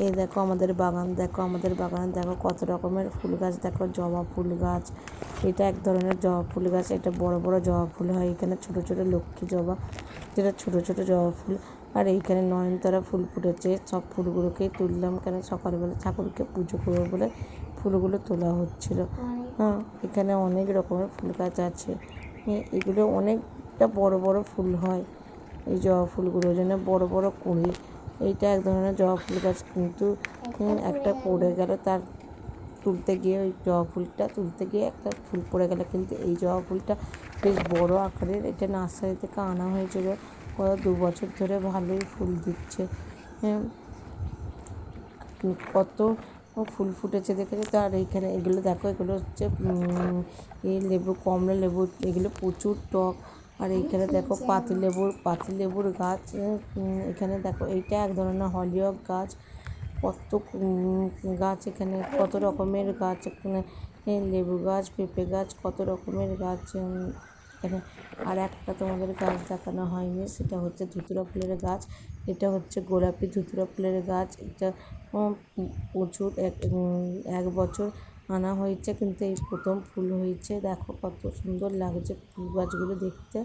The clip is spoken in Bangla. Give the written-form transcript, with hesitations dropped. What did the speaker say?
এই দেখো আমাদের বাগান, দেখো আমাদের বাগানে দেখো কত রকমের ফুল গাছ, দেখো জবা ফুল গাছ, এটা এক ধরনের জবা ফুল গাছ, এটা বড় বড় জবা ফুল হয়। এখানে ছোট ছোট লক্ষ্মী জবা, যেটা ছোট ছোট জবা ফুল। আর এইখানে নয়নতারা ফুল ফুটেছে, সব ফুলগুলোকেই তুললাম, কেন সকালবেলা ঠাকুরকে পুজো করবো বলে ফুলগুলো তোলা হচ্ছিল। হ্যাঁ, এখানে অনেক রকমের ফুল গাছ আছে, এগুলো অনেকটা বড় বড় ফুল হয়। এই জবা ফুলগুলোর জন্য বড় বড় কুঁড়ি। এইটা এক ধরনের জবা ফুল গাছ, কিন্তু একটা পড়ে গেল, তার তুলতে গিয়ে ওই জবা ফুলটা তুলতে গিয়ে একটা ফুল পড়ে গেল। কিন্তু এই জবা ফুলটা বেশ বড় আকারের, এটা নার্সারি থেকে আনা হয়েছিল, 2 বছর ধরে ভালোই ফুল দিচ্ছে। কত ফুল ফুটেছে দেখেছো তো। আর এইখানে এগুলো দেখো, এগুলো হচ্ছে এই লেবু, কমলা লেবু, এগুলো প্রচুর টক। আর এইখানে দেখো পাতিলেবুর গাছ। এখানে দেখো এইটা এক ধরনের হলিওক গাছ। কত গাছ এখানে, কত রকমের গাছ এখানে, লেবু গাছ, পেঁপে গাছ, কত রকমের গাছ এখানে। আর একটা তোমাদের গাছ দেখানো হয়নি, সেটা হচ্ছে ধুতুরা ফুলের গাছ। এটা হচ্ছে গোলাপি ধুতুরা ফুলের গাছ। এটা প্রচুর এক বছর আনা হয়েছে, কিন্তু এই প্রথম ফুল হয়েছে। দেখো কত সুন্দর লাগছে ফুল গাছগুলো দেখতে।